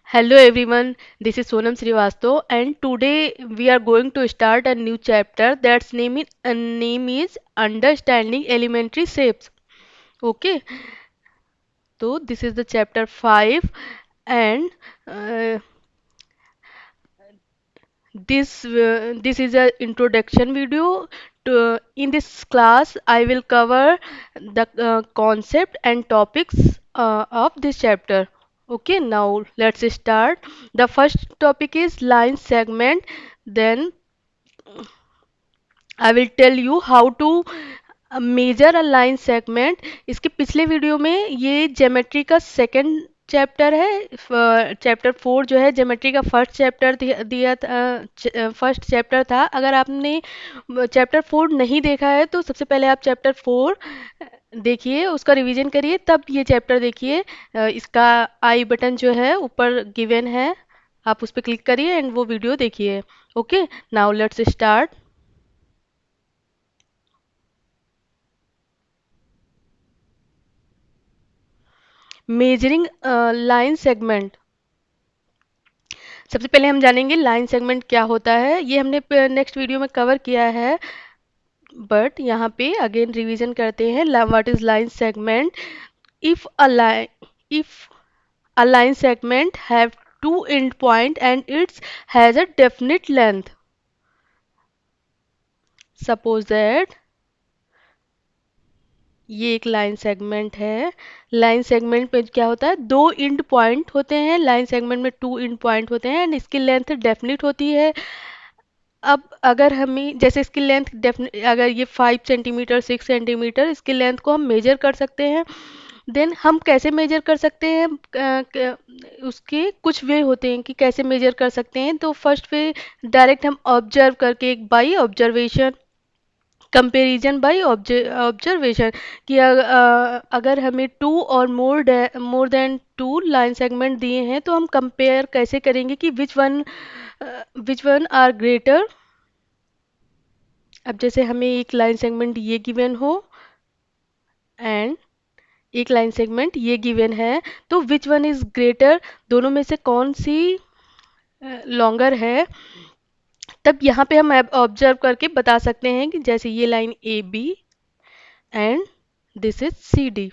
Hello everyone, this is Sonam Srivastav and today we are going to start a new chapter that's name is Understanding Elementary Shapes. Okay, so this is the chapter 5 and uh, this is a introduction video to in this class I will cover the concept and topics of this chapter. Okay, now let's start. The first topic is line segment, then I will tell you how to measure a line segment. इसके पिछले video में ये geometry का second chapter है. Chapter 4 जो है geometry का first chapter दिया था, फर्स्ट चैप्टर था. अगर आपने चैप्टर 4 नहीं देखा है तो सबसे पहले आप चैप्टर 4 देखिए, उसका रिवीजन करिए, तब ये चैप्टर देखिए. इसका आई बटन जो है ऊपर गिवन है, आप उस पर क्लिक करिए एंड वो वीडियो देखिए. Okay, now let's start. Measuring line segment. सबसे पहले हम जानेंगे लाइन सेगमेंट क्या होता है. ये हमने नेक्स्ट वीडियो में कवर किया है, बट यहाँ पे अगेन रिवीजन करते हैं. What is line segment? If a line if a line segment have two end point and it's has a definite length. Suppose that ये एक लाइन सेगमेंट है. लाइन सेगमेंट में क्या होता है, दो इंड पॉइंट होते हैं. लाइन सेगमेंट में टू इंड पॉइंट होते हैं एंड इसकी लेंथ डेफिनिट होती है. अब अगर हमें जैसे इसकी लेंथ डेफिनेट, अगर ये 5 सेंटीमीटर 6 सेंटीमीटर इसकी लेंथ को हम मेजर कर सकते हैं. देन हम कैसे मेजर कर सकते हैं? उसके कुछ वे होते हैं कि कैसे मेजर कर सकते हैं. तो फर्स्ट वे, डायरेक्ट हम ऑब्जर्व करके, एक by observation, comparison by observation, कि अगर हमें टू और more than two line segment दिए हैं तो हम कंपेयर कैसे करेंगे कि विच वन आर ग्रेटर. अब जैसे हमें एक लाइन सेगमेंट ये गिवन हो एंड एक लाइन सेगमेंट ये गिवन है, तो विच वन इज ग्रेटर, दोनों में से कौन सी लॉन्गर है. तब यहाँ पे हम ऑब्जर्व करके बता सकते हैं कि जैसे ये line A B and this is C D.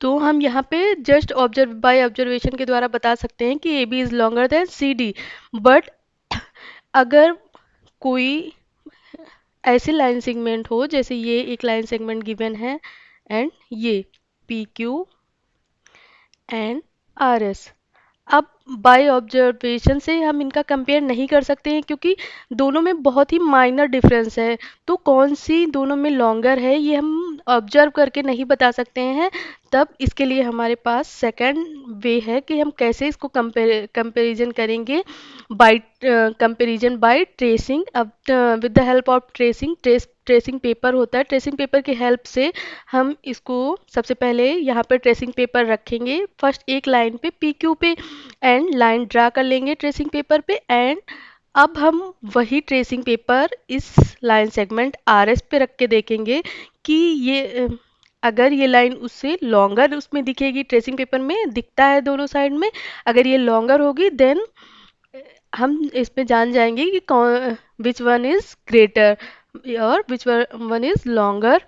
तो हम यहाँ पे जस्ट ऑब्जर्व बाय ऑब्जर्वेशन के द्वारा बता सकते हैं कि A B is longer than C D. But अगर कोई ऐसे लाइन सेगमेंट हो, जैसे ये एक लाइन सेगमेंट गिवन है एंड ये P Q and R S. अब बाय ऑब्जर्वेशन से हम इनका कंपेयर नहीं कर सकते हैं क्योंकि दोनों में बहुत ही माइनर डिफरेंस है. तो कौन सी दोनों में लॉन्गर है ये हम ऑब्जर्व करके नहीं बता सकते हैं. तब इसके लिए हमारे पास सेकंड वे है कि हम कैसे इसको कंपेरिजन करेंगे. By comparison by tracing. अब with the help of tracing paper होता है. ट्रेसिंग पेपर की हेल्प से हम इसको सबसे पहले यहाँ पर ट्रेसिंग पेपर रखेंगे फर्स्ट एक लाइन पे पी क्यू पे एंड लाइन ड्रा कर लेंगे ट्रेसिंग पेपर पे. एंड अब हम वही ट्रेसिंग पेपर इस लाइन सेगमेंट आर एस पे रख के देखेंगे कि ये अगर ये लाइन उससे लॉन्गर उसमें दिखेगी, ट्रेसिंग पेपर में दिखता है दोनों साइड में, अगर ये लॉन्गर होगी देन हम इसमें जान जाएंगे कि कौन विच वन इज ग्रेटर और which one is longer.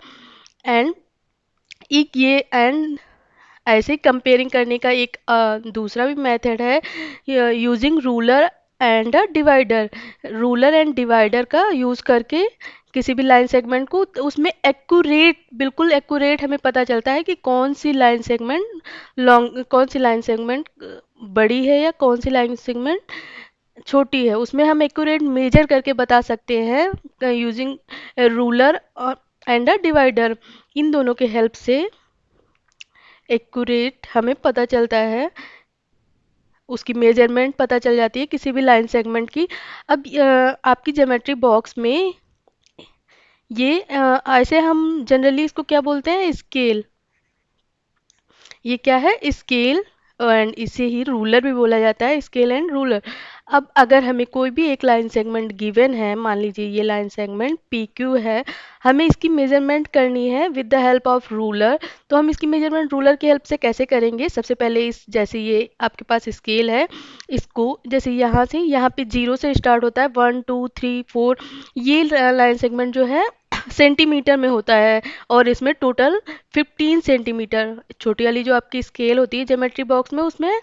And एक ये एंड ऐसे कंपेयरिंग करने का एक दूसरा भी मेथड है, using ruler and a divider. Ruler and divider का यूज़ करके किसी भी लाइन सेगमेंट को उसमें एक्यूरेट, बिल्कुल एक्यूरेट हमें पता चलता है कि कौन सी लाइन सेगमेंट लॉन्ग, कौन सी लाइन सेगमेंट बड़ी है या कौन सी लाइन सेगमेंट छोटी है. उसमें हम एक्यूरेट मेजर करके बता सकते हैं using ruler and a divider. इन दोनों के हेल्प से एक्यूरेट हमें पता चलता है, उसकी मेजरमेंट पता चल जाती है किसी भी लाइन सेगमेंट की. अब आपकी ज्योमेट्री बॉक्स में ये ऐसे हम जनरली इसको क्या बोलते हैं, स्केल. ये क्या है, स्केल. एंड इसे ही रूलर भी बोला जाता है, स्केल एंड रूलर. अब अगर हमें कोई भी एक लाइन सेगमेंट गिवन है, मान लीजिए ये लाइन सेगमेंट पी क्यू है, हमें इसकी मेजरमेंट करनी है with the help of ruler. तो हम इसकी मेजरमेंट रूलर की हेल्प से कैसे करेंगे? सबसे पहले इस जैसे ये आपके पास स्केल है, इसको जैसे यहाँ से यहाँ पे 0 से स्टार्ट होता है, 1 2 3 4, ये लाइन सेगमेंट जो है सेंटीमीटर में होता है और इसमें टोटल 15 सेंटीमीटर, छोटी वाली जो आपकी स्केल होती है ज्योमेट्री बॉक्स में, उसमें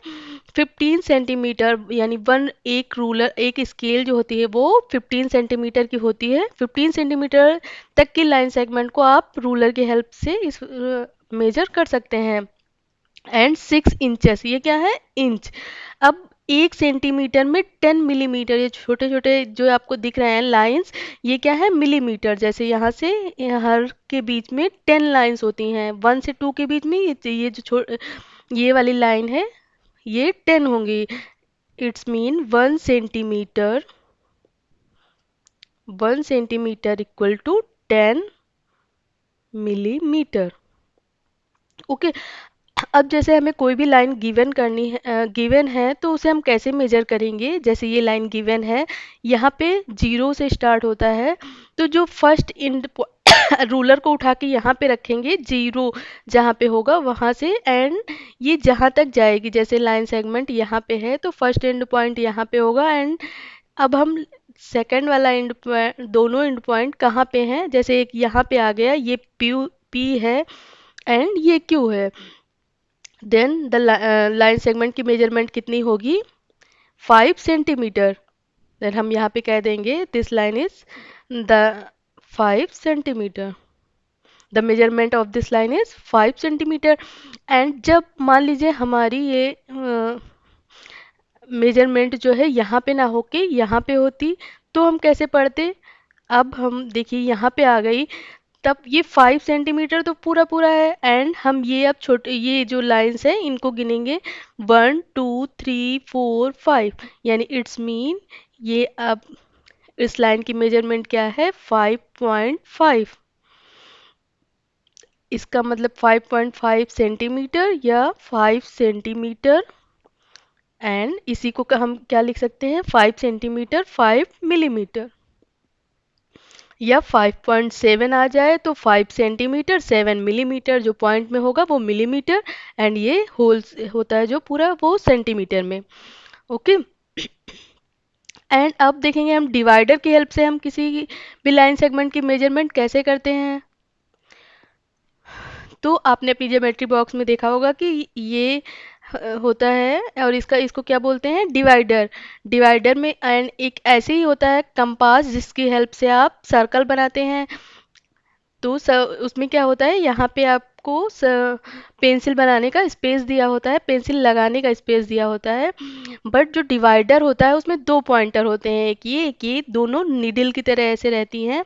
15 सेंटीमीटर यानी वन एक रूलर एक स्केल जो होती है वो 15 सेंटीमीटर की होती है। 15 सेंटीमीटर तक की लाइन सेगमेंट को आप रूलर की हेल्प से इस मेजर कर सकते हैं। एंड 6 इंचेस, ये क्या है? इंच। अब 1 सेंटीमीटर में 10 मिलीमीटर, ये छोटे छोटे जो आपको दिख रहे हैं लाइंस, ये क्या है? मिलीमीटर। जैसे यहाँ से हर के बीच में 10 लाइंस होती हैं, 1 से 2 के बीच में ये जो ये वाली लाइन है ये 10 होंगी। It's mean 1 centimetre, 1 centimetre equal to 10 millimetre. Okay. अब जैसे हमें कोई भी लाइन गिवन करनी है, गिवन है तो उसे हम कैसे मेजर करेंगे? जैसे ये लाइन गिवन है, यहाँ पे 0 से स्टार्ट होता है, तो जो फर्स्ट इंड रूलर को उठा के यहाँ पे रखेंगे, 0 जहाँ पे होगा वहाँ से, एंड ये जहाँ तक जाएगी, जैसे लाइन सेगमेंट यहाँ पे है तो फर्स्ट एंड पॉइंट यहाँ पे होगा, एंड अब हम सेकंड वाला एंड पॉइंट, दोनों एंड पॉइंट कहाँ पे हैं? जैसे एक यहाँ पे आ गया, ये पी है एंड ये क्यू है, देन द लाइन सेगमेंट की मेजरमेंट कितनी होगी? 5 सेंटीमीटर। देन हम यहाँ पे कह देंगे this line is the 5 centimetre, the measurement of this line is 5 centimetre. And जब मान लीजिए हमारी ये मेजरमेंट जो है यहाँ पे ना होके यहाँ पे होती, तो हम कैसे पढ़ते? अब हम देखिए यहाँ पे आ गई, तब ये 5 सेंटीमीटर तो पूरा पूरा है, एंड हम ये अब छोटे ये जो लाइंस है इनको गिनेंगे, 1 2 3 4 5, यानी इट्स मीन ये अब इस लाइन की मेजरमेंट क्या है? 5.5। इसका मतलब 5.5 सेंटीमीटर या 5 सेंटीमीटर, एंड इसी को हम क्या लिख सकते हैं? 5 सेंटीमीटर 5 मिलीमीटर, या 5.7 आ जाए तो 5 सेंटीमीटर 7 मिलीमीटर, जो पॉइंट में होगा वो मिलीमीटर, एंड ये होल होता है जो पूरा वो सेंटीमीटर में। ओके। एंड अब देखेंगे हम डिवाइडर की हेल्प से हम किसी भी लाइन सेगमेंट की मेजरमेंट कैसे करते हैं। तो आपने अपनी ज्योमेट्री बॉक्स में देखा होगा कि ये होता है, और इसको क्या बोलते हैं? डिवाइडर। डिवाइडर में एंड एक ऐसे ही होता है कंपास, जिसकी हेल्प से आप सर्कल बनाते हैं। तो उसमें क्या होता है, यहाँ पे आपको पेंसिल बनाने का स्पेस दिया होता है, पेंसिल लगाने का स्पेस दिया होता है। बट जो डिवाइडर होता है उसमें 2 पॉइंटर होते हैं, एक ये दोनों नीडल की तरह ऐसे रहती हैं।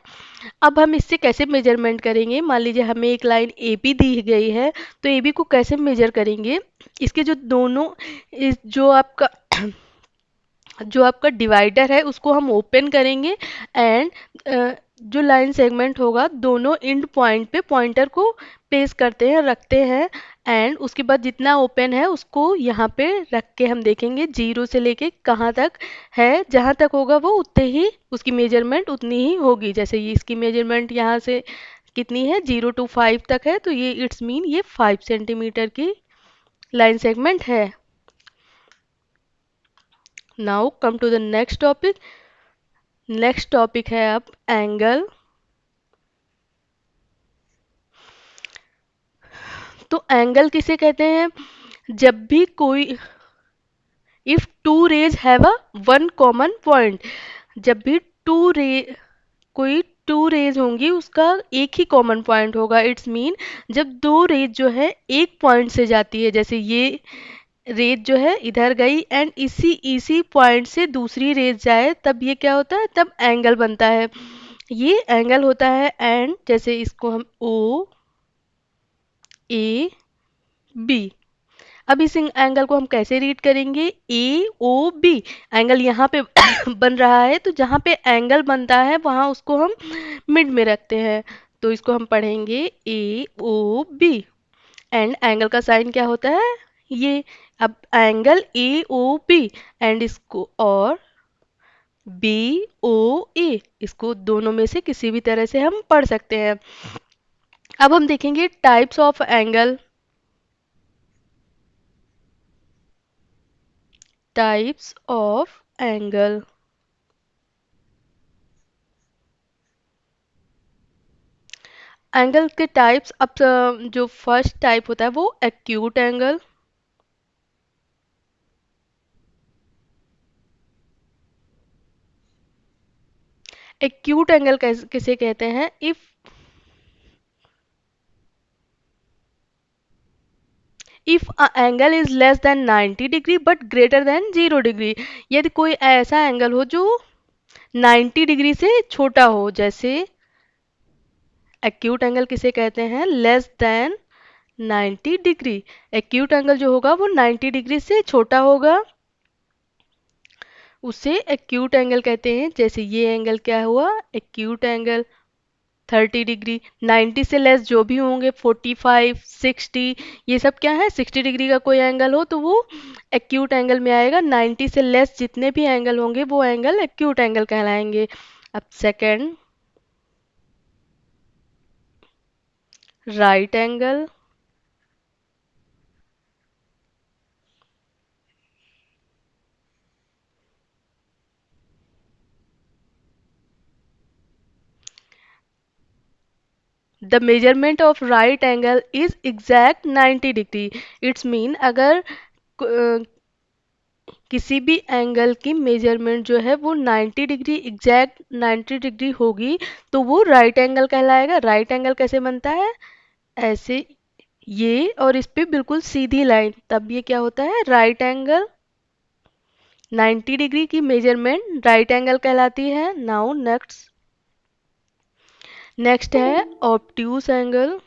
अब हम इससे कैसे मेजरमेंट करेंगे? मान लीजिए हमें एक लाइन ए बी दी गई है, तो ए बी को कैसे मेजर करेंगे? इसके जो दोनों जो आपका डिवाइडर है उसको हम ओपन करेंगे, एंड जो लाइन सेगमेंट होगा दोनों एंड पॉइंट पे पॉइंटर को प्लेस करते हैं, रखते हैं, एंड उसके बाद जितना ओपन है उसको यहाँ पे रख के हम देखेंगे 0 से लेके कहाँ तक है, जहाँ तक होगा वो उतने ही उसकी मेजरमेंट उतनी ही होगी। जैसे ये इसकी मेजरमेंट यहाँ से कितनी है? 0 to 5 तक है, तो ये इट्स मीन ये 5 सेंटीमीटर की लाइन सेगमेंट है। Now come to the next topic. Next topic है अब एंगल। तो एंगल किसे कहते हैं? जब भी कोई if two raise have a one common point, जब भी कोई टू रेज होंगी उसका एक ही कॉमन पॉइंट होगा। इट्स मीन जब दो रेज जो है एक पॉइंट से जाती है, जैसे ये रेज जो है इधर गई एंड इसी इसी पॉइंट से दूसरी रेज जाए, तब ये क्या होता है? तब एंगल बनता है, ये एंगल होता है। एंड जैसे इसको हम ओ ए बी, अब इस एंगल को हम कैसे रीड करेंगे? ए ओ बी, एंगल यहाँ पे बन रहा है, तो जहाँ पे एंगल बनता है वहाँ उसको हम मिड में रखते हैं, तो इसको हम पढ़ेंगे A O B. And angle का साइन क्या होता है? ये। अब angle A O B, and इसको और बी ओ ए, इसको दोनों में से किसी भी तरह से हम पढ़ सकते हैं। अब हम देखेंगे types of angle. Types of angle. Angle के टाइप्स, अब जो फर्स्ट टाइप होता है वो एक्यूट एंगल। एक्यूट एंगल किसे कहते हैं? If a angle is less than 90 degree but greater than 0 degree, यदि कोई ऐसा एंगल हो जो 90 डिग्री से छोटा हो, जैसे एक्यूट एंगल किसे कहते हैं? Less than 90 degree. Acute angle जो होगा वो 90 डिग्री से छोटा होगा, उसे एक्यूट एंगल कहते हैं। जैसे ये एंगल क्या हुआ? Acute angle 30 degree. 90 से लेस जो भी होंगे 45, 60, ये सब क्या है? 60 डिग्री का कोई एंगल हो तो वो एक्यूट एंगल में आएगा। 90 से लेस जितने भी एंगल होंगे वो एंगल एक्यूट एंगल कहलाएंगे। अब second, right angle. The measurement of right angle is exact 90 degree. It's mean अगर किसी भी एंगल की मेजरमेंट जो है वो 90 डिग्री, एग्जैक्ट 90 डिग्री होगी तो वो राइट एंगल कहलाएगा। राइट एंगल कैसे बनता है? ऐसे, ये और इस पे बिल्कुल सीधी लाइन, तब ये क्या होता है? Right angle. 90 डिग्री की मेजरमेंट राइट एंगल कहलाती है। नाउ नेक्स्ट, नेक्स्ट है ऑब्ट्यूस एंगल।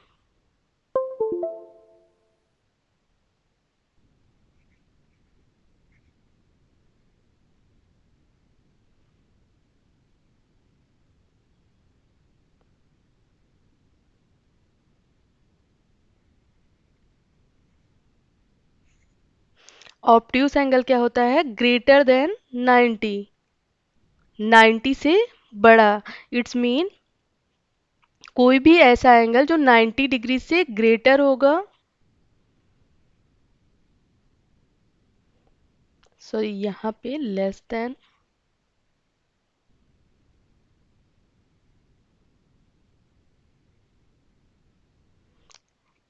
ऑब्ट्यूस एंगल क्या होता है? ग्रेटर देन 90, 90 से बड़ा। इट्स मीन कोई भी ऐसा एंगल जो 90 डिग्री से ग्रेटर होगा, सॉरी यहाँ पे लेस देन,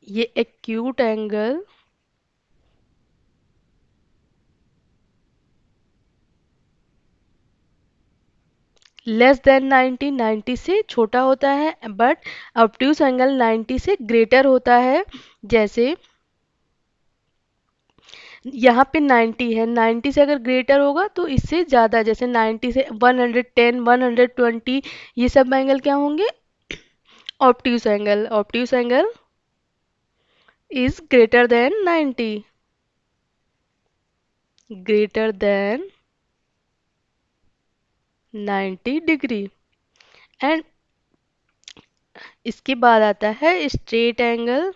ये एक्यूट एंगल लेस देन 90, 90 से छोटा होता है, बट ऑब्ट्यूस एंगल 90 से ग्रेटर होता है। जैसे यहाँ पे 90 है, 90 से अगर ग्रेटर होगा तो इससे ज़्यादा, जैसे 90 से 110, 120, ये सब एंगल क्या होंगे? Obtuse angle. Obtuse angle is greater then 90, greater than 90 degree. And इसके बाद आता है स्ट्रेट एंगल।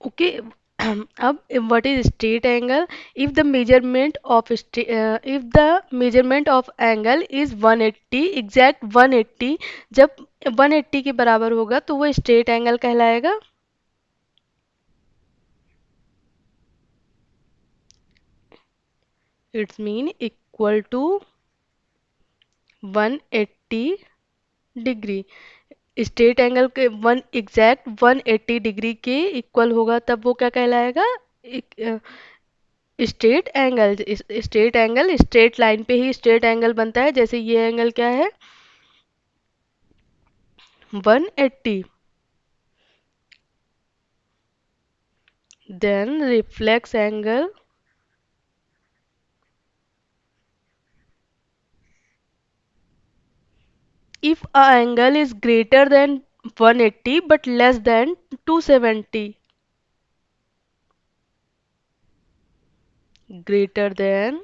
Okay, अब what is straight angle? If the measurement of if the measurement of angle is 180, exact 180, जब 180 के बराबर होगा तो वो straight angle कहलाएगा। It's mean equal to 180 degree. Straight angle के वन एग्जैक्ट 180 डिग्री के इक्वल होगा तब वो क्या कहलाएगा? Straight angle. Straight angle straight line पे ही स्ट्रेट एंगल बनता है। जैसे ये एंगल क्या है? 180। Then reflex angle. If a angle is greater than 180 but less than 270, greater than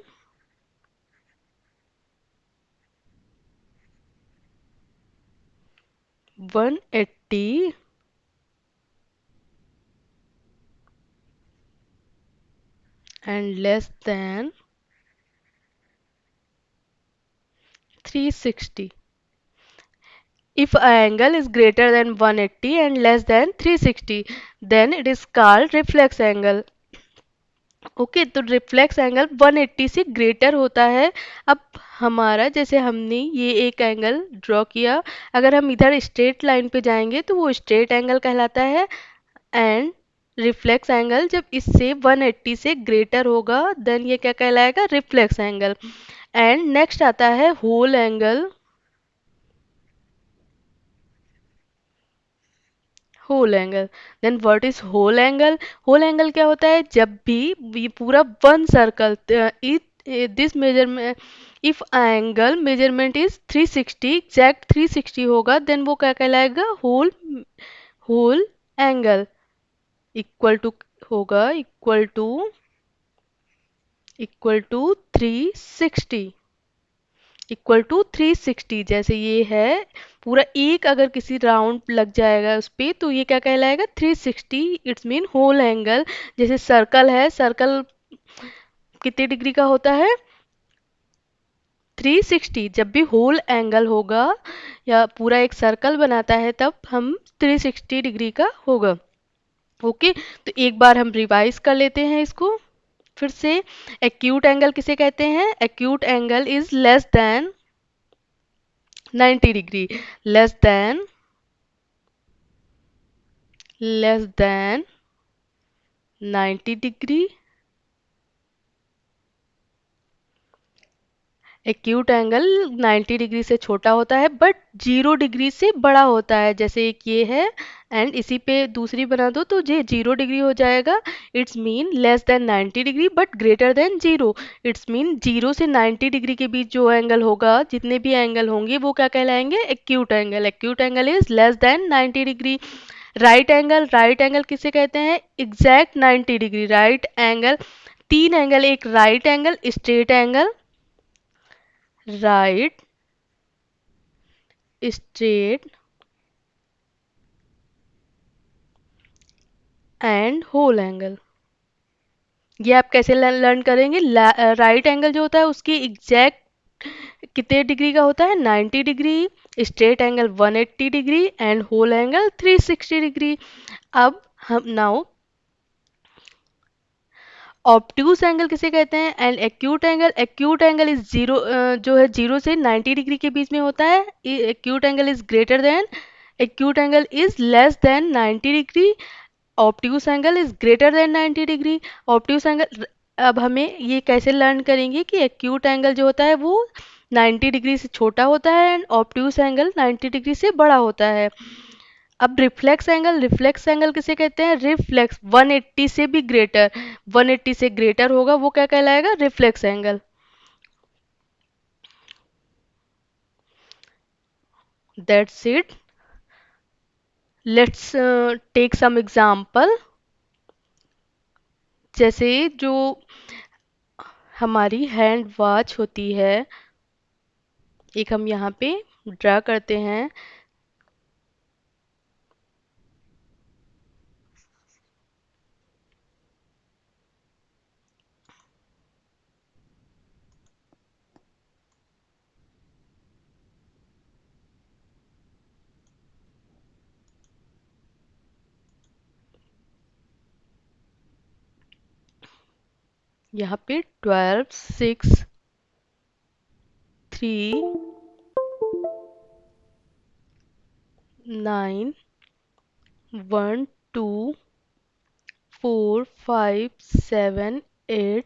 180 and less than 360. If a angle is greater than 180 and less than 360, then it is called reflex angle. Okay, तो reflex angle 180 से greater होता है. अब हमारा जैसे हमने ये एक एंगल ड्रॉ किया, अगर हम इधर स्ट्रेट लाइन पे जाएंगे तो वो स्ट्रेट एंगल कहलाता है. एंड रिफ्लेक्स एंगल जब इससे 180 से ग्रेटर होगा देन ये क्या कहलाएगा, रिफ्लेक्स एंगल. एंड नेक्स्ट आता है whole angle. Whole angle, then what is whole angle. Whole angle क्या होता है, जब भी ये पूरा one circle, this measurement, if angle measurement is 360, exact 360 होगा, देन वो क्या कहलाएगा, whole. Whole angle equal to होगा, इक्वल टू 360, इक्वल टू 360. जैसे ये है पूरा एक, अगर किसी राउंड लग जाएगा उस पे तो ये क्या कहलाएगा, 360. It's mean whole angle. जैसे सर्कल है, सर्कल कितने डिग्री का होता है, 360. जब भी होल एंगल होगा या पूरा एक सर्कल बनाता है तब हम 360 डिग्री का होगा. ओके, तो एक बार हम रिवाइज कर लेते हैं इसको फिर से. एक्यूट एंगल किसे कहते हैं, acute angle is less than 90 degree, less than, less than 90 degree. Acute angle 90 degree से छोटा होता है बट 0 डिग्री से बड़ा होता है. जैसे एक ये है एंड इसी पे दूसरी बना दो तो ये 0 डिग्री हो जाएगा. It's mean less than 90 degree but greater than 0. It's mean 0 से 90 डिग्री के बीच जो एंगल होगा, जितने भी एंगल होंगे वो क्या कहलाएंगे, acute angle. Acute angle is less than 90 degree. Right angle, right angle किसे कहते हैं, एग्जैक्ट 90 डिग्री. राइट एंगल, तीन एंगल, एक right angle, straight angle, right, straight and whole angle. ये आप कैसे लर्न करेंगे, राइट एंगल जो होता है उसकी एग्जैक्ट कितने डिग्री का होता है, 90 degree. Straight angle 180 degree and whole angle 360 degree. अब हम नाउ ऑब्ट्यूज एंगल किसे कहते हैं, and acute angle. Acute angle is zero, जो है 0 से 90 डिग्री के बीच में होता है. Acute angle is greater then, acute angle is less than 90 degree. Obtuse angle is greater then 90 degree. Obtuse angle, अब हमें ये कैसे लर्न करेंगे कि एक्यूट एंगल जो होता है वो 90 डिग्री से छोटा होता है एंड ऑब्ट्यूज एंगल 90 डिग्री से बड़ा होता है. अब रिफ्लेक्स एंगल, रिफ्लेक्स एंगल किसे कहते हैं, रिफ्लेक्स 180 से भी ग्रेटर, 180 से ग्रेटर होगा वो क्या कहलाएगा, reflex angle. That's it. Let's take some example. जैसे जो हमारी हैंड वॉच होती है, एक हम यहाँ पे ड्रा करते हैं. यहाँ पे 12, 6, 3, 9, 1, 2, 4, 5, 7, 8,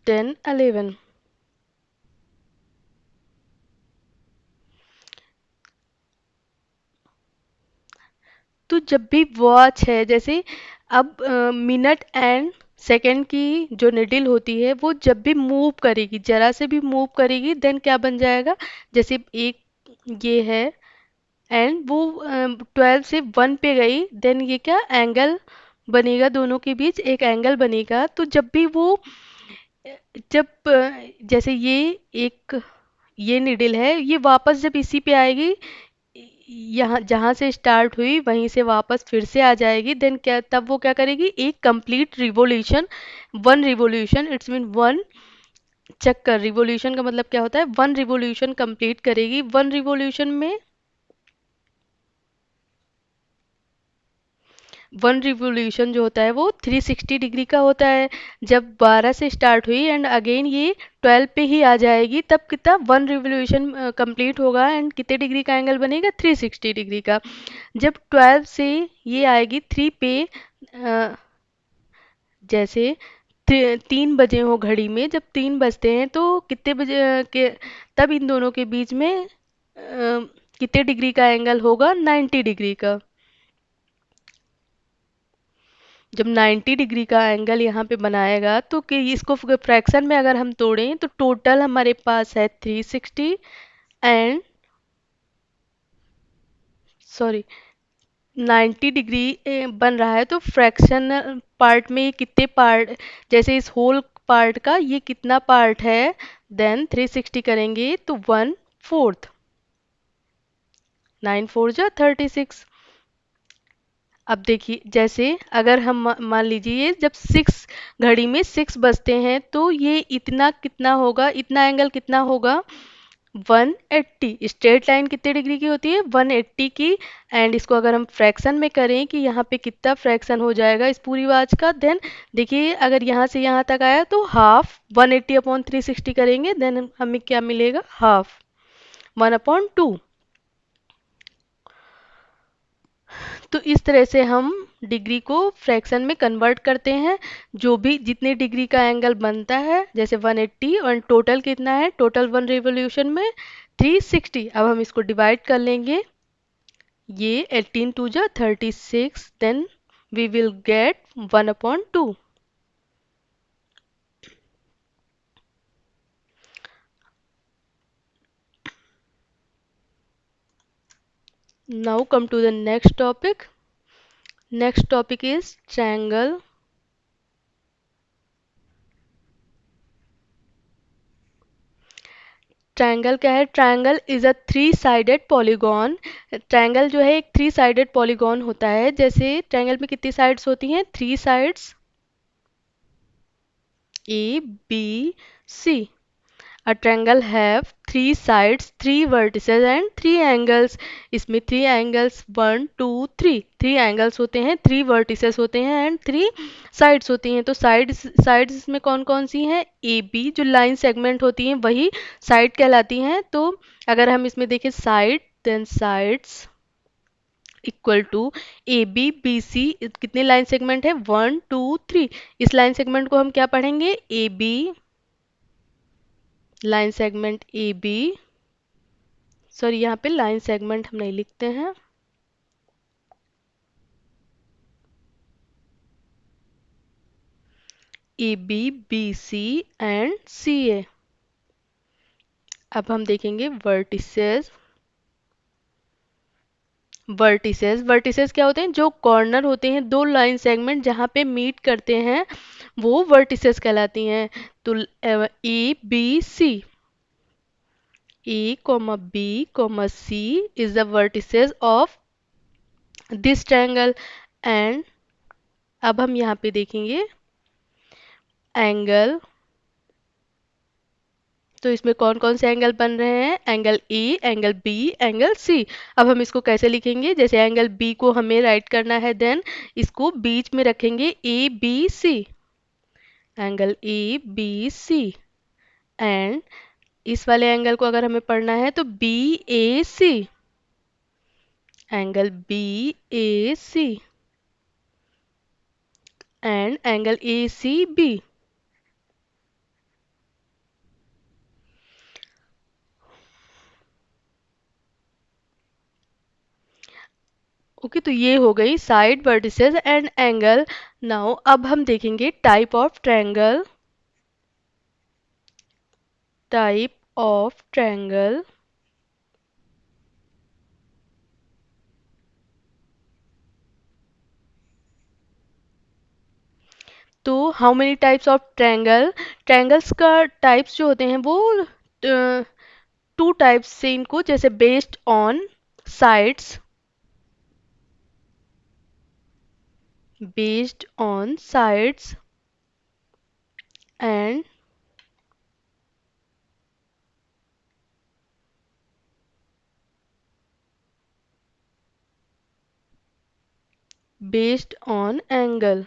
10, 11. तो जब भी वॉच है, जैसे अब मिनट एंड सेकंड की जो निडिल होती है वो जब भी मूव करेगी, जरा से भी मूव करेगी, देन क्या बन जाएगा, जैसे एक ये है एंड वो 12 से 1 पे गई, देन ये क्या एंगल बनेगा, दोनों के बीच एक एंगल बनेगा। तो जब भी वो जब जैसे एक ये निडल है, ये वापस जब इसी पे आएगी, यहाँ जहाँ से स्टार्ट हुई वहीं से वापस फिर से आ जाएगी, देन क्या, तब वो क्या करेगी, एक complete revolution, one revolution, it's mean one चक्कर। रिवोल्यूशन का मतलब क्या होता है, वन रिवोल्यूशन कंप्लीट करेगी। वन रिवोल्यूशन में, वन रिवोल्यूशन जो होता है वो 360 डिग्री का होता है। जब 12 से स्टार्ट हुई एंड अगेन ये 12 पे ही आ जाएगी, तब कितना वन रिवोल्यूशन कंप्लीट होगा एंड कितने डिग्री का एंगल बनेगा, 360 डिग्री का। जब 12 से ये आएगी 3 पे, जैसे 3 बजे हो घड़ी में, जब 3 बजते हैं तो कितने बजे के, तब इन दोनों के बीच में कितने डिग्री का एंगल होगा, 90 डिग्री का। जब 90 डिग्री का एंगल यहाँ पे बनाएगा तो कि इसको फ्रैक्शन में अगर हम तोड़ें तो टोटल हमारे पास है 360 एंड, सॉरी, 90 डिग्री बन रहा है। तो फ्रैक्शन पार्ट में ये कितने पार्ट, जैसे इस होल पार्ट का ये कितना पार्ट है, देन 360 करेंगे तो 1/4, 9 4 जा 36। अब देखिए, जैसे अगर हम मान लीजिए जब 6 घड़ी में 6 बजते हैं तो ये इतना कितना होगा, इतना एंगल कितना होगा, 180। स्ट्रेट लाइन कितने डिग्री की होती है, 180 की। एंड इसको अगर हम फ्रैक्शन में करें कि यहाँ पे कितना फ्रैक्शन हो जाएगा इस पूरी वाच का, देन देखिए अगर यहाँ से यहाँ तक आया तो हाफ, 180/360 करेंगे देन हमें क्या मिलेगा, हाफ, 1/2। तो इस तरह से हम डिग्री को फ्रैक्शन में कन्वर्ट करते हैं। जो भी जितने डिग्री का एंगल बनता है, जैसे 180, और टोटल कितना है, टोटल वन रिवोल्यूशन में 360। अब हम इसको डिवाइड कर लेंगे, ये 18 2 जा 36, then we will get 1/2। Now come to the next topic. Next topic is triangle. Triangle क्या है, triangle is a three sided polygon. Triangle जो है एक थ्री साइडेड पॉलीगॉन होता है। जैसे ट्रायंगल में कितनी साइड्स होती हैं, three sides, A B C. A triangle have three sides, three vertices and three angles. इसमें थ्री एंगल्स, 1 2 3, थ्री एंगल्स होते हैं, थ्री वर्टिसेस होते हैं एंड थ्री साइड्स होती हैं। तो साइड्स इसमें कौन कौन सी हैं, ए बी, जो लाइन सेगमेंट होती हैं वही साइड कहलाती हैं। तो अगर हम इसमें देखें side, then sides equal to A B B C, कितने लाइन सेगमेंट है, 1 2 3। इस लाइन सेगमेंट को हम क्या पढ़ेंगे, A B, line segment A B, sorry यहाँ पे लाइन सेगमेंट हम नहीं लिखते हैं, A B B C and C A. अब हम देखेंगे वर्टिसेस। वर्टिसेस क्या होते हैं, जो कॉर्नर होते हैं, दो लाइन सेगमेंट जहाँ पे मीट करते हैं वो वर्टिसेस कहलाती हैं। तो A B C, A comma B comma C is the vertices of this triangle. And अब हम यहाँ पे देखेंगे एंगल। तो इसमें कौन कौन से एंगल बन रहे हैं, angle A, angle B, angle C. अब हम इसको कैसे लिखेंगे, जैसे एंगल बी को हमें राइट करना है, देन इसको बीच में रखेंगे, A B C, angle A B C. And इस वाले एंगल को अगर हमें पढ़ना है तो B A C, angle B A C and angle A C B. Okay, तो ये हो गई side, vertices and angle. Now अब हम देखेंगे type of triangle. Type of triangle. तो how many types of triangle, triangles का टाइप्स जो होते हैं वो टू टाइप्स से इनको, जैसे based on sides, based on sides and based on angle.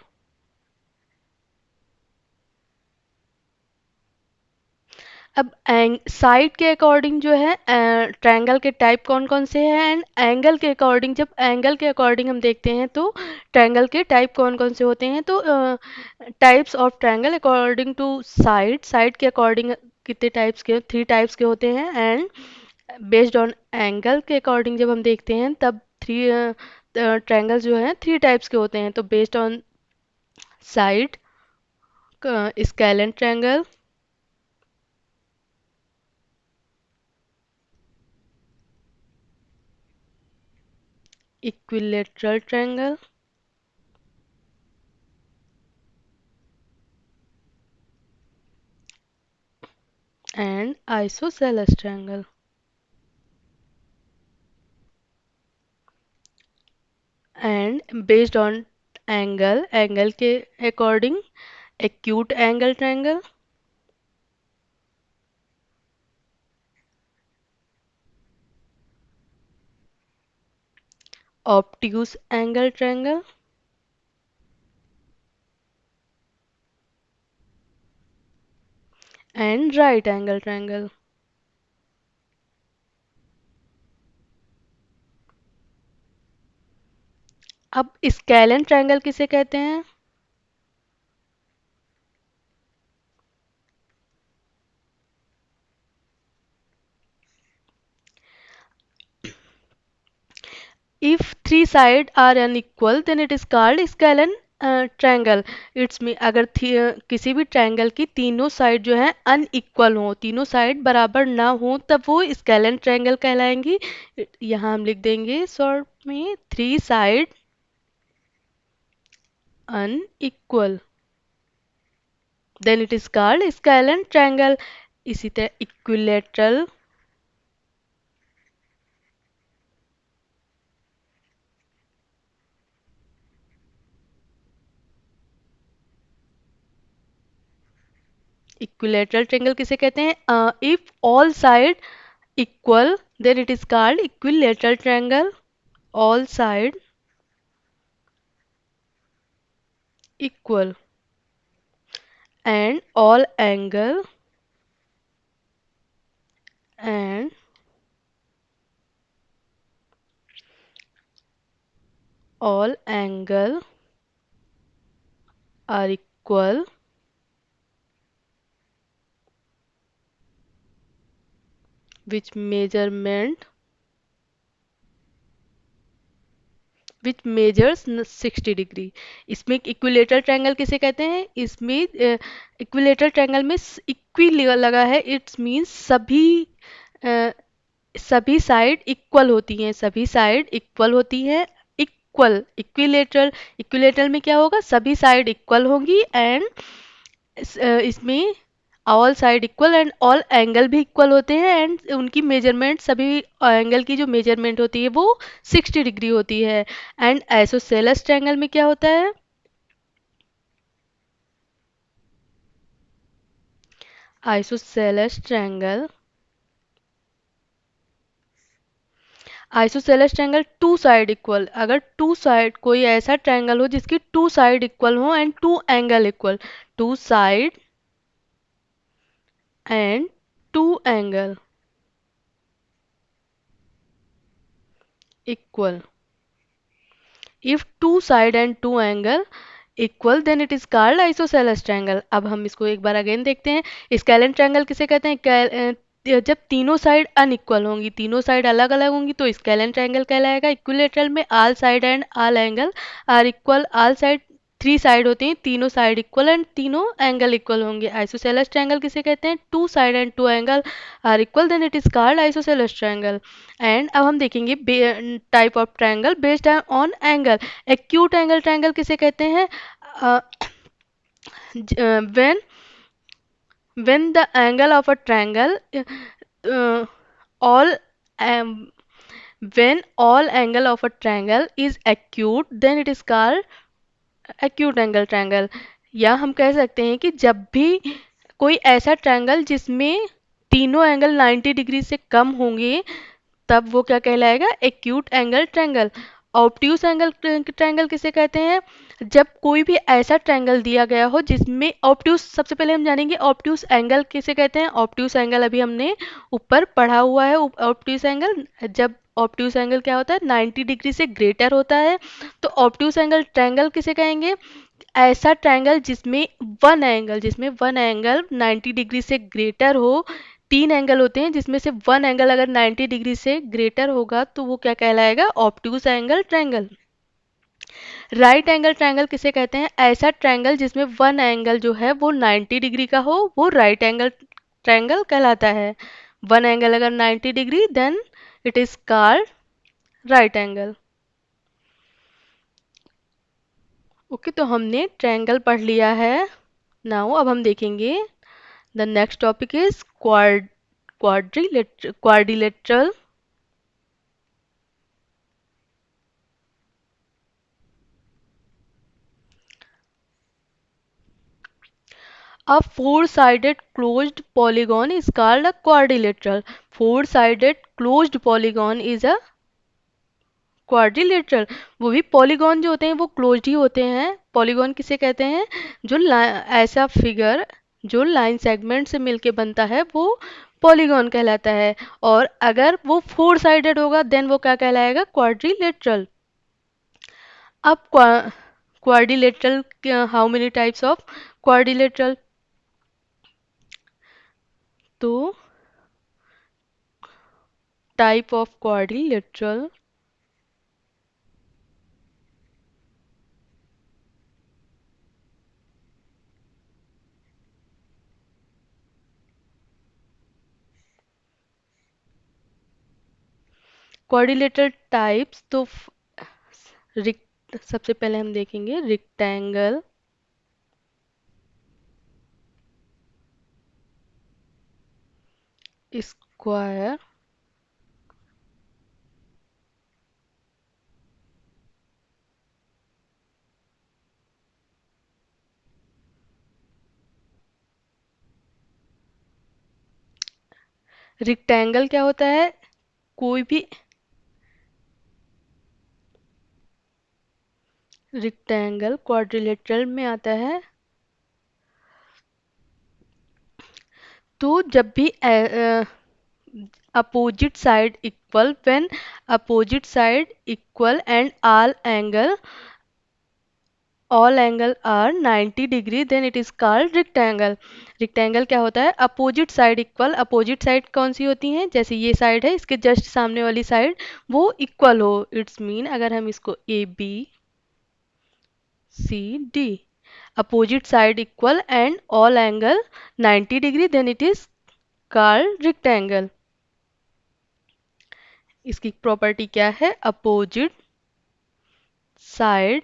अब साइड के अकॉर्डिंग जो है ट्रायंगल के टाइप कौन कौन से हैं, एंड एंगल के अकॉर्डिंग, जब एंगल के अकॉर्डिंग हम देखते हैं तो ट्रायंगल के टाइप कौन कौन से होते हैं। तो types of triangle according to side, side के अकॉर्डिंग कितने टाइप्स के, थ्री टाइप्स के होते हैं, एंड बेस्ड ऑन एंगल के अकॉर्डिंग जब हम देखते हैं तब थ्री ट्रायंगल जो है थ्री टाइप्स के होते हैं। तो based on side, scalene triangle, equilateral triangle and isosceles triangle. And based on angle, angle के according acute angle triangle, obtuse angle triangle and right angle triangle. अब स्केलेन ट्रायंगल किसे कहते हैं? If three sides are unequal, then it is called scalene triangle. It's में अगर किसी भी triangle की तीनों साइड जो है अनइक्वल हो, तीनों साइड बराबर ना हो, तब वो स्केलेन ट्रायंगल कहलाएंगी। यहाँ हम लिख देंगे शॉर्ट में, three side unequal, then it is called scalene triangle. इसी तरह इक्विलेटरल, इक्विलेटरल ट्रायंगल किसे कहते हैं? If all side equal, then it is called equilateral triangle, all side equal and and all angle are equal which measurement which measures 60 degree. इसमें equilateral triangle किसे कहते हैं? इसमें इक्विलेटरल ट्रायंगल में equi लगा है, इट्स मीन्स अ, सभी side equal होती हैं, सभी साइड इक्वल होती हैं। इक्वल, इक्विलेटरल, इक्विलेटरल में क्या होगा? सभी साइड इक्वल होंगी, एंड इसमें all side equal and all angle भी इक्वल होते हैं, एंड उनकी मेजरमेंट, सभी एंगल की जो मेजरमेंट होती है वो 60 डिग्री होती है। एंड आइसोसेलेस ट्रायंगल में क्या होता है? Isosceles triangle, isosceles triangle two side equal, अगर टू साइड कोई ऐसा ट्रायंगल हो जिसकी टू साइड इक्वल हो and two angle equal, two side and two angle equal, if two side and two angle equal, then it is called isosceles triangle. अब हम इसको एक बार अगेन देखते हैं। स्केलेन ट्रायंगल किसे कहते हैं? जब तीनों साइड अनइक्वल होंगी, तीनों साइड अलग अलग होंगी, तो स्केलेन ट्रायंगल कहलाएगा। इक्विलेटरल में all side and all angle are equal, all side, three side होती हैं, तीनों साइड इक्वल एंड तीनों एंगल इक्वल होंगे। आइसोसेलेस ट्रायंगल किसे कहते हैं? Two side and two angle are equal, then it is called isosceles triangle. And अब हम देखेंगे type of triangle based on angle. Acute angle triangle किसे कहते हैं? when the angle of a triangle uh, all um, when all angle of a triangle is acute, then it is called acute angle triangle. या हम कह सकते हैं कि जब भी कोई ऐसा ट्रायंगल जिसमें तीनों एंगल 90 डिग्री से कम होंगे, तब वो क्या कहलाएगा? Acute angle triangle. Obtuse angle triangle किसे कहते हैं? जब कोई भी ऐसा ट्रायंगल दिया गया हो जिसमें ऑब्ट्यूज, सबसे पहले हम जानेंगे ऑब्ट्यूज एंगल किसे कहते हैं। ऑब्ट्यूज एंगल अभी हमने ऊपर पढ़ा हुआ है। ऑब्ट्यूज एंगल, जब ऑब्ट्यूज एंगल क्या होता है? 90 डिग्री से ग्रेटर होता है। तो ऑब्ट्यूज एंगल ट्रायंगल किसे कहेंगे? ऐसा ट्रायंगल जिसमें वन एंगल 90 डिग्री से ग्रेटर हो। तीन एंगल होते हैं जिसमें से वन एंगल अगर 90 डिग्री से ग्रेटर होगा तो वो क्या कहलाएगा? Obtuse angle triangle. Right angle triangle किसे कहते हैं? ऐसा ट्रायंगल जिसमें वन एंगल जो है वो 90 डिग्री का हो, वो राइट एंगल ट्रायंगल कहलाता है। वन एंगल अगर 90 degree, then it is called right angle. Okay, तो हमने ट्रायंगल पढ़ लिया है। नाउ अब हम देखेंगे the next topic is quadrilateral. A four-sided closed polygon is called a quadrilateral. Four-sided closed polygon is a quadrilateral. वो भी पॉलीगॉन जो होते हैं वो क्लोज्ड ही होते हैं। पॉलीगॉन किसे कहते हैं? जो ऐसा फिगर जो लाइन सेगमेंट से मिलके बनता है वो पॉलीगॉन कहलाता है। और अगर वो फोर साइडेड होगा देन वो क्या कहलाएगा? क्वाड्रिलेटरल। अब quadrilateral, how many types of quadrilateral? तो type of quadrilateral, quadrilateral types तो सबसे पहले हम देखेंगे रिक्टेंगल, स्क्वायर, रिक्टेंगल क्या होता है? कोई भी रिक्टेंगल क्वाड्रिलेटरल में आता है। तो जब भी opposite side equal, when opposite side equal and all angle are 90 degree, then it is called rectangle. rectangle क्या होता है? Opposite side equal. Opposite side कौन सी होती हैं? जैसे ये साइड है, इसके जस्ट सामने वाली साइड वो इक्वल हो। इट्स मीन अगर हम इसको A B C D, opposite side equal and all angle 90 degree, then it is called rectangle. इसकी प्रॉपर्टी क्या है? Opposite side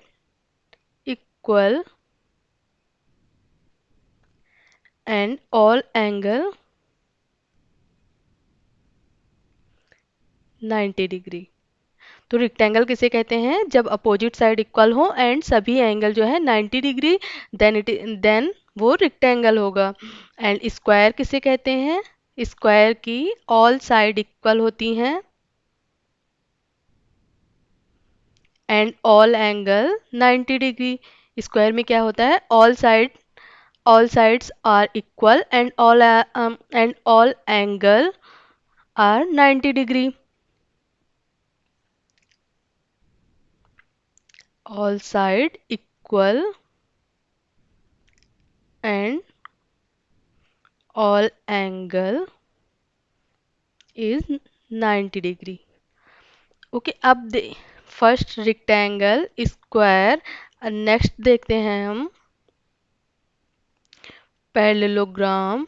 equal and all angle 90 degree. तो रेक्टेंगल किसे कहते हैं? जब अपोजिट साइड इक्वल हो एंड सभी एंगल जो है 90 डिग्री, देन वो रेक्टेंगल होगा। एंड स्क्वायर किसे कहते हैं? स्क्वायर की ऑल साइड इक्वल होती हैं and all angle 90 degree. Square में क्या होता है? All sides are equal and all angle are 90 degree. All side equal and all angle is 90 degree. Okay, अब the first rectangle, square, next देखते हैं हम पैरेललोग्राम।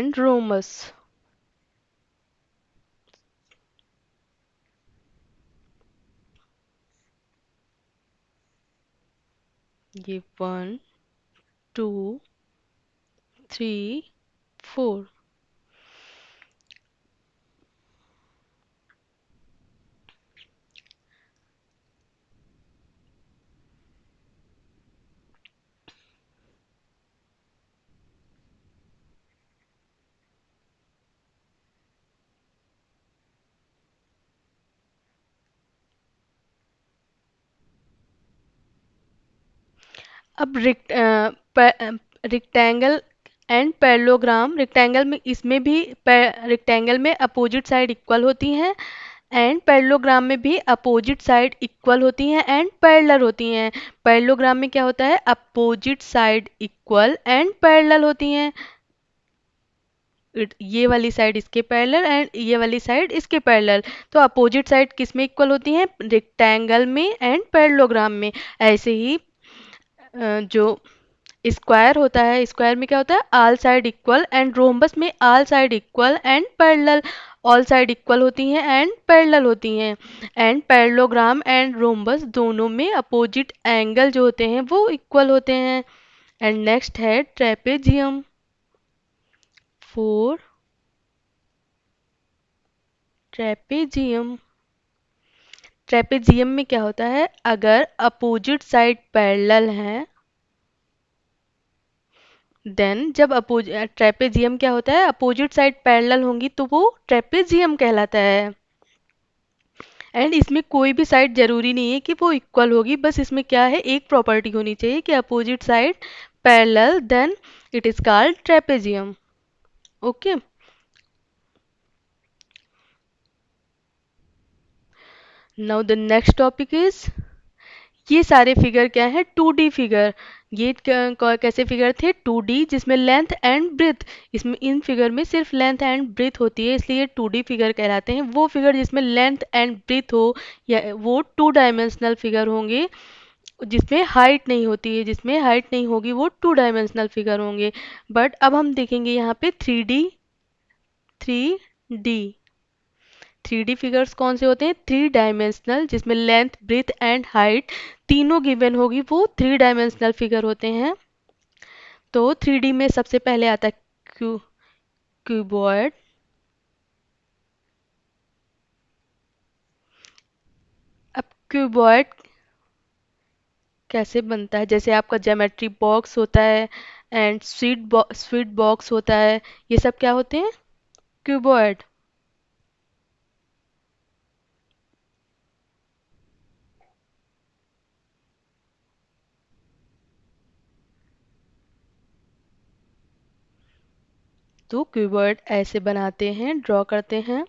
and rhombus. ये 1 2 3 4। अब रिक्टेंगल एंड पैरेललोग्राम, रेक्टेंगल में इसमें भी रेक्टेंगल में अपोजिट साइड इक्वल होती हैं एंड पैरेललोग्राम में भी अपोजिट साइड इक्वल होती हैं एंड पैरेलल होती हैं। पैरेललोग्राम में क्या होता है, opposite side equal and parallel होती हैं। ये वाली साइड इसके पैरेलल एंड ये वाली साइड इसके पैरेलल। तो अपोजिट साइड किस में इक्वल होती हैं, रेक्टेंगल में एंड पैरेललोग्राम में। ऐसे ही जो स्क्वायर होता है, स्क्वायर में क्या होता है, all side equal and rhombus में all side equal and parallel. All side equal होती हैं एंड पैरेलल होती हैं। एंड पैरेललोग्राम एंड रोम्बस दोनों में अपोजिट एंगल जो होते हैं वो इक्वल होते हैं। एंड नेक्स्ट है ट्रेपेजियम। 4 ट्रेपेजियम। ट्रेपेजियम में क्या होता है, अगर अपोजिट साइड पैरेलल हैं, देन जब ट्रेपेजियम क्या होता है, अपोजिट साइड पैरेलल होंगी तो वो ट्रेपेजियम कहलाता है। एंड इसमें कोई भी साइड जरूरी नहीं है कि वो इक्वल होगी, बस इसमें क्या है, एक प्रॉपर्टी होनी चाहिए कि opposite side parallel, then it is called trapezium. Okay, now the next topic is, ये सारे फिगर क्या है, 2D फिगर। ये कैसे फिगर थे, 2D जिसमें लेंथ एंड ब्रेथ, इसमें इन फिगर में सिर्फ लेंथ एंड ब्रेथ होती है, इसलिए 2D फिगर कहलाते हैं। वो फिगर जिसमें लेंथ एंड ब्रेथ हो या वो 2 डायमेंशनल फिगर होंगे। जिसमें हाइट नहीं होती है, जिसमें हाइट नहीं होगी वो 2 डायमेंशनल फिगर होंगे। बट अब हम देखेंगे यहाँ पे 3D। 3D 3D फिगर्स कौन से होते हैं, 3 डायमेंशनल जिसमें लेंथ ब्रेथ एंड हाइट तीनों गिवन होगी, वो 3 डायमेंशनल फिगर होते हैं। तो 3D में सबसे पहले आता है क्यूबॉइड। अब क्यूबॉइड कैसे बनता है, जैसे आपका ज्योमेट्री बॉक्स होता है एंड स्वीट बॉक्स होता है, ये सब क्या होते हैं, क्यूबॉइड। तो क्यूबॉइड ऐसे बनाते हैं, ड्रॉ करते हैं।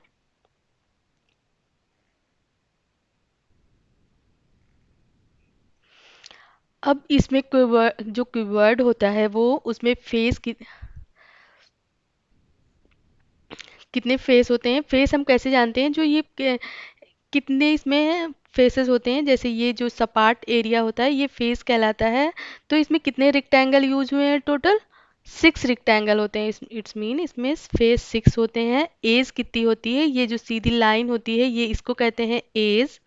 अब इसमें क्यूबॉइड, जो क्यूबॉइड होता है वो उसमें फेस कितने फेस होते हैं, फेस हम कैसे जानते हैं, जो ये कितने इसमें फेसेस होते हैं, जैसे ये जो सपाट एरिया होता है ये फेस कहलाता है। तो इसमें कितने रेक्टेंगल यूज हुए हैं, टोटल 6 रेक्टेंगल होते हैं। इट्स मीन इसमें फेस 6 होते हैं। एज कितनी होती है, ये जो सीधी लाइन होती है ये इसको कहते हैं एज।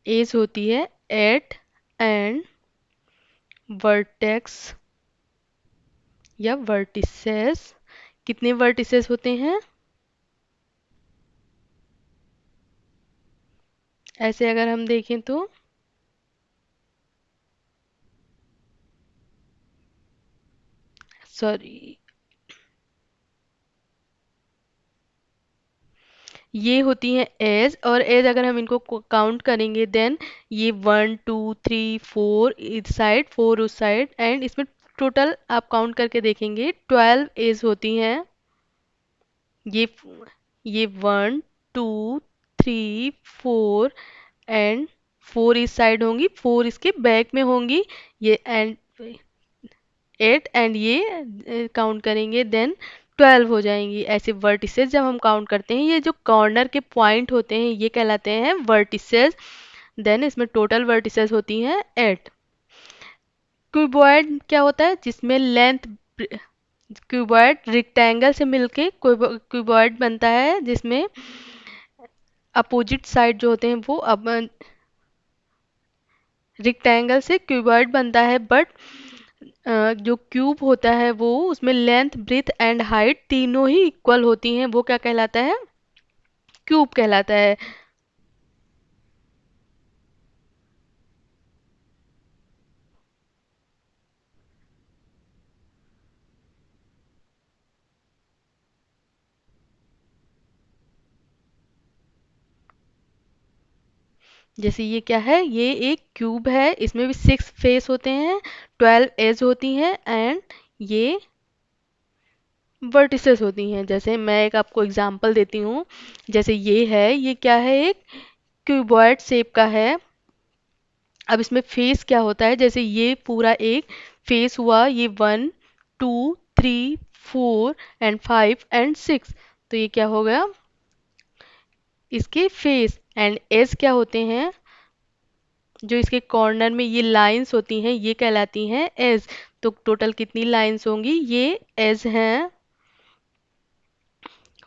एज होती है एट एंड वर्टेक्स या वर्टिसेस। कितने वर्टिसेस होते हैं, ऐसे अगर हम देखें तो सॉरी, ये होती हैं एज, और एज अगर हम इनको काउंट करेंगे देन ये 1 2 3 4 इस साइड 4 उस साइड, एंड इसमें टोटल आप काउंट करके देखेंगे 12 एज होती हैं। ये ये 1 2 3 4 एंड 4 इस साइड होंगी, 4 इसके बैक में होंगी, ये एंड 8 एंड ये काउंट करेंगे देन 12 हो जाएंगी। ऐसे वर्टिसेस जब हम काउंट करते हैं, ये जो कॉर्नर के पॉइंट होते हैं ये कहलाते हैं वर्टिसेस। देन इसमें टोटल वर्टिसेस होती हैं 8। क्यूबॉइड क्या होता है, जिसमें लेंथ, क्यूबॉइड रेक्टेंगल से मिलके क्यूबॉइड बनता है, जिसमें अपोजिट साइड जो होते हैं वो अब रेक्टेंगल से क्यूबॉइड बनता है, बट जो क्यूब होता है वो उसमें लेंथ ब्रेथ एंड हाइट तीनों ही इक्वल होती हैं, वो क्या कहलाता है, क्यूब कहलाता है। जैसे ये क्या है, ये एक क्यूब है, इसमें भी 6 फेस होते हैं, 12 एज होती हैं, एंड ये वर्टिसेस होती हैं। जैसे मैं एक आपको एग्जांपल देती हूँ, जैसे ये है, ये क्या है, एक क्यूबॉइड शेप का है। अब इसमें फेस क्या होता है, जैसे ये पूरा एक फेस हुआ, ये 1 2 3 4 एंड 5 एंड 6, तो ये क्या हो गया, इसके फेस। एंड एज क्या होते हैं, जो इसके कॉर्नर में ये लाइंस होती हैं, ये कहलाती हैं एज। तो टोटल कितनी लाइंस होंगी, ये एज हैं।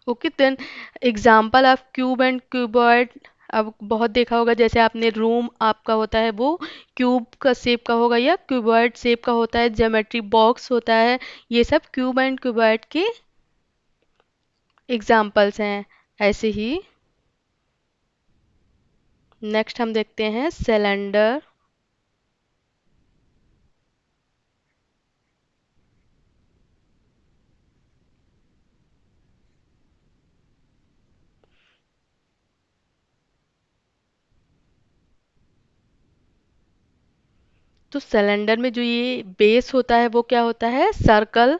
Okay then, example of cube and cuboid. अब बहुत देखा होगा, जैसे आपने रूम आपका होता है वो क्यूब का शेप का होगा या क्यूबॉइड शेप का होता है, ज्योमेट्री बॉक्स होता है, ये सब क्यूब एंड क्यूबॉइड के एग्जाम्पल्स हैं। ऐसे ही नेक्स्ट हम देखते हैं सिलेंडर। तो सिलेंडर में जो ये बेस होता है वो क्या होता है, सर्कल,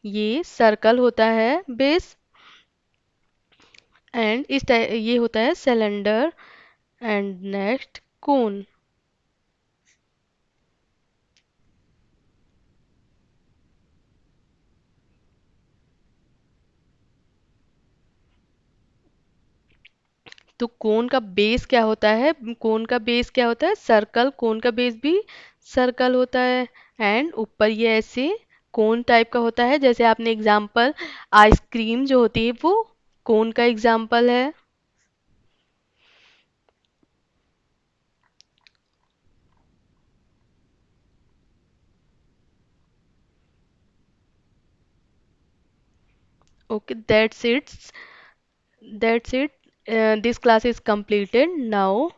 ये सर्कल होता है बेस। एंड ये होता है सिलेंडर। एंड नेक्स्ट कोन। तो कोन का बेस क्या होता है, कोन का बेस क्या होता है, सर्कल, कोन का बेस भी सर्कल होता है। एंड ऊपर ये ऐसे कोन टाइप का होता है, जैसे आपने एग्जाम्पल आइसक्रीम जो होती है वो कोन का एग्जाम्पल है। Okay, that's it. This class is completed. Now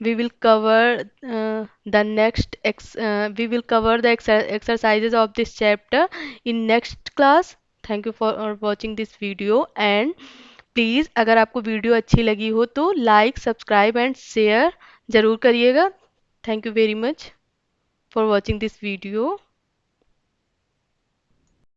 we will cover we will cover the exercises of this chapter in next class. Thank you for watching this video, and please अगर आपको video अच्छी लगी हो तो like subscribe and share ज़रूर करिएगा। Thank you very much for watching this video.